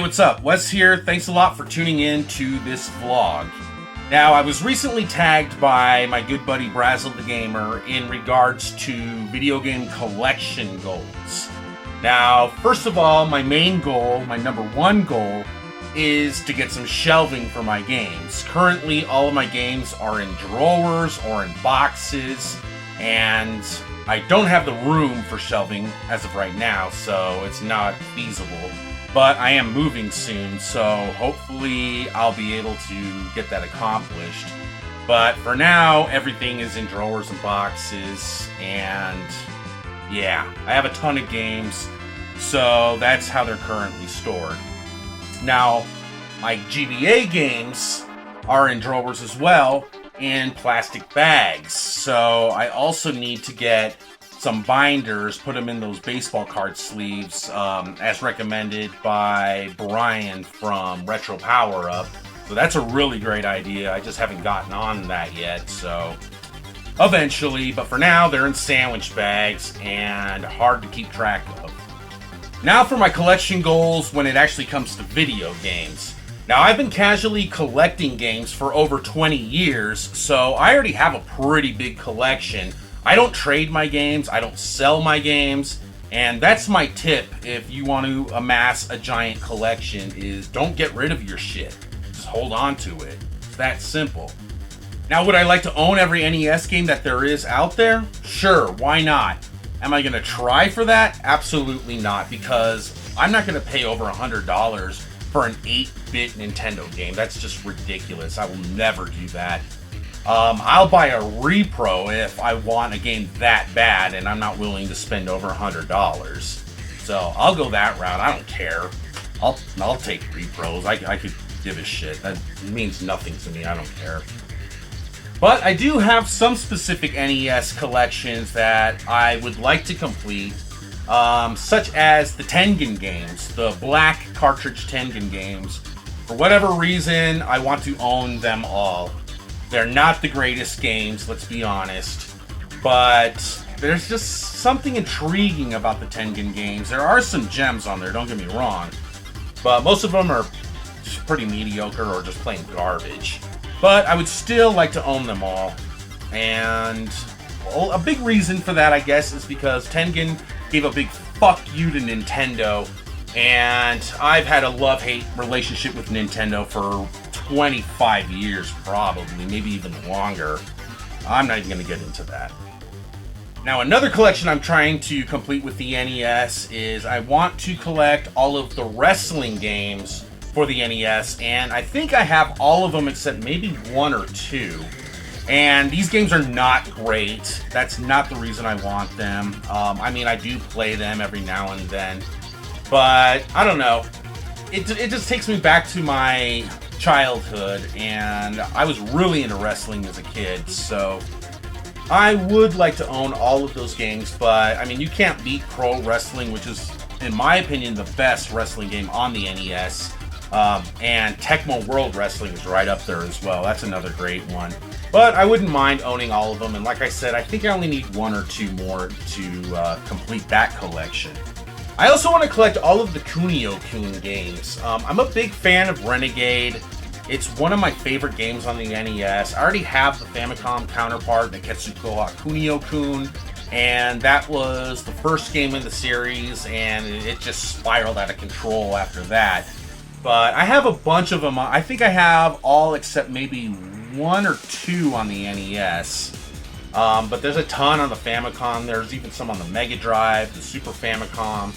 what's up? Wes here. Thanks a lot for tuning in to this vlog. Now, I was recently tagged by my good buddy Brasel the Gamer in regards to video game collection goals. Now, first of all, my main goal, my number one goal, is to get some shelving for my games. Currently, all of my games are in drawers or in boxes, and I don't have the room for shelving as of right now, so it's not feasible. But I am moving soon, so hopefully I'll be able to get that accomplished. But for now, everything is in drawers and boxes, and yeah, I have a ton of games, so that's how they're currently stored. Now, my GBA games are in drawers as well, in plastic bags, so I also need to get some binders, put them in those baseball card sleeves, as recommended by Brian from Retro Power Up. So that's a really great idea. I just haven't gotten on that yet, so eventually. But for now, they're in sandwich bags and hard to keep track of. Now for my collection goals when it actually comes to video games. Now, I've been casually collecting games for over 20 years, so I already have a pretty big collection. I don't trade my games, I don't sell my games, and that's my tip if you want to amass a giant collection is don't get rid of your shit. Just hold on to it. It's that simple. Now, would I like to own every NES game that there is out there? Sure, why not? Am I going to try for that? Absolutely not, because I'm not going to pay over $100 for an 8-bit Nintendo game. That's just ridiculous. I will never do that. I'll buy a repro if I want a game that bad and I'm not willing to spend over $100. So I'll go that route. I don't care. I'll take repros. I could give a shit. That means nothing to me. I don't care. But I do have some specific NES collections that I would like to complete, such as the Tengen Games, the black cartridge Tengen Games. For whatever reason, I want to own them all. They're not the greatest games, let's be honest, but there's just something intriguing about the Tengen Games. There are some gems on there, don't get me wrong, but most of them are just pretty mediocre or just plain garbage. But I would still like to own them all, and a big reason for that, I guess, is because Tengen gave a big fuck you to Nintendo, and I've had a love-hate relationship with Nintendo for 25 years, probably, maybe even longer. I'm not even going to get into that. Now, another collection I'm trying to complete with the NES is I want to collect all of the wrestling games for the NES, and I think I have all of them except maybe one or two. And these games are not great. That's not the reason I want them. I mean, I do play them every now and then, but I don't know. It just takes me back to my childhood, and I was really into wrestling as a kid, so I would like to own all of those games. But I mean, you can't beat Pro Wrestling, which is, in my opinion, the best wrestling game on the NES, and Tecmo World Wrestling is right up there as well. That's another great one. But I wouldn't mind owning all of them, and like I said, I think I only need one or two more to complete that collection. I also want to collect all of the Kunio-kun games. I'm a big fan of Renegade. It's one of my favorite games on the NES. I already have the Famicom counterpart, Neketsuko Kunio-kun, and that was the first game in the series, and it just spiraled out of control after that. But I have a bunch of them. I think I have all except maybe one or two on the NES. But there's a ton on the Famicom. There's even some on the Mega Drive, the Super Famicom.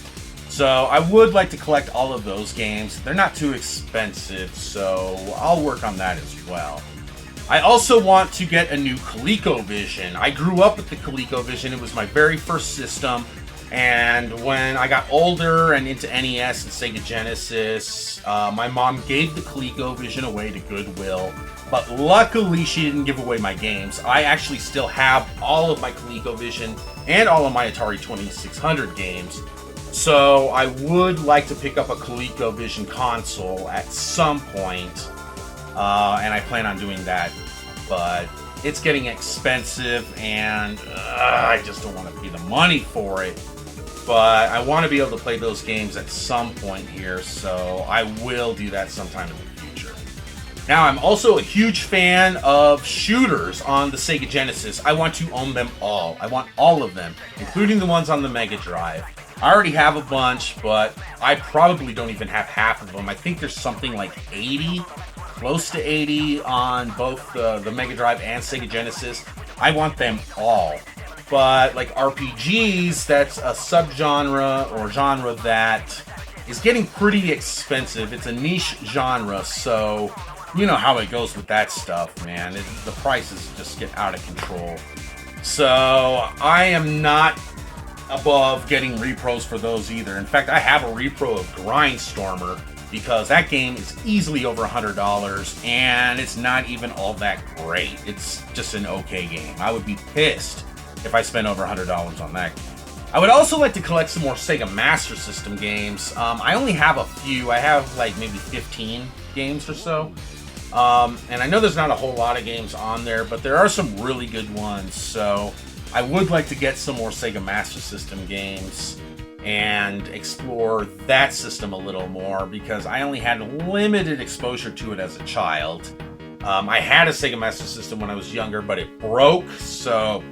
So I would like to collect all of those games. They're not too expensive, so I'll work on that as well. I also want to get a new ColecoVision. I grew up with the ColecoVision. It was my very first system. And when I got older and into NES and Sega Genesis, my mom gave the ColecoVision away to Goodwill. But luckily, she didn't give away my games. I actually still have all of my ColecoVision and all of my Atari 2600 games. So I would like to pick up a ColecoVision console at some point, and I plan on doing that. But it's getting expensive, and I just don't want to pay the money for it. but I want to be able to play those games at some point here, so I will do that sometime in the future. Now, I'm also a huge fan of shooters on the Sega Genesis. I want to own them all. I want all of them, including the ones on the Mega Drive. I already have a bunch, but I probably don't even have half of them. I think there's something like 80, close to 80 on both the Mega Drive and Sega Genesis. I want them all. But like RPGs, that's a subgenre or genre that is getting pretty expensive. It's a niche genre, so you know how it goes with that stuff, man. The prices just get out of control. So I am not above getting repros for those either. In fact, I have a repro of Grindstormer because that game is easily over $100 and it's not even all that great. It's just an okay game. I would be pissed if I spent over $100 on that game. I would also like to collect some more Sega Master System games. I only have a few. I have like maybe 15 games or so. And I know there's not a whole lot of games on there, but there are some really good ones. So I would like to get some more Sega Master System games and explore that system a little more because I only had limited exposure to it as a child. I had a Sega Master System when I was younger, but it broke, so...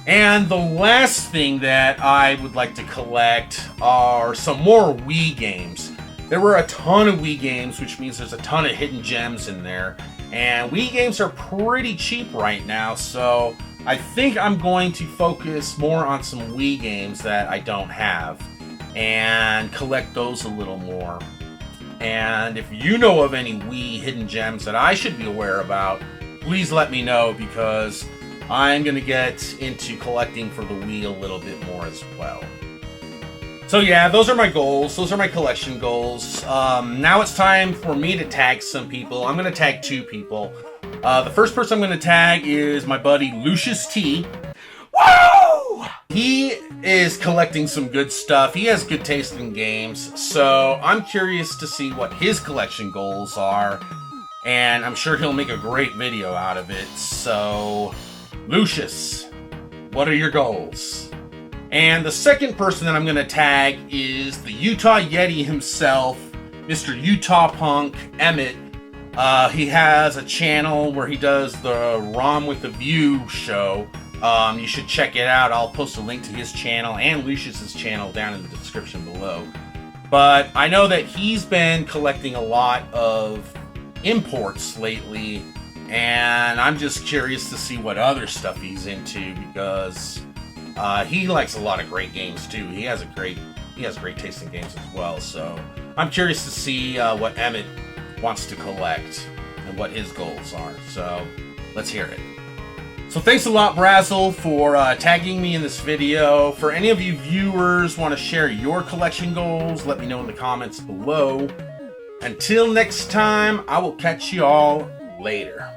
And the last thing that I would like to collect are some more Wii games. There were a ton of Wii games, which means there's a ton of hidden gems in there. And Wii games are pretty cheap right now, so I think I'm going to focus more on some Wii games that I don't have and collect those a little more. And if you know of any Wii hidden gems that I should be aware about, please let me know because I'm going to get into collecting for the Wii a little bit more as well. So yeah, those are my goals. Those are my collection goals. Now it's time for me to tag some people. I'm going to tag 2 people. The first person I'm going to tag is my buddy Lucius T. Woo! He is collecting some good stuff. He has good taste in games. So I'm curious to see what his collection goals are. And I'm sure he'll make a great video out of it. So, Lucius, what are your goals? And the second person that I'm going to tag is the Utah Yeti himself, Mr. Utah Punk Emmett. He has a channel where he does the ROM with the View show. You should check it out. I'll post a link to his channel and Lucius's channel down in the description below. But I know that he's been collecting a lot of imports lately, and I'm just curious to see what other stuff he's into because he likes a lot of great games too. He has great taste in games as well. So I'm curious to see what Emmett wants to collect and what his goals are. So let's hear it. So thanks a lot, Brasel, for tagging me in this video. For any of you viewers want to share your collection goals, let me know in the comments below. Until next time, I will catch you all later.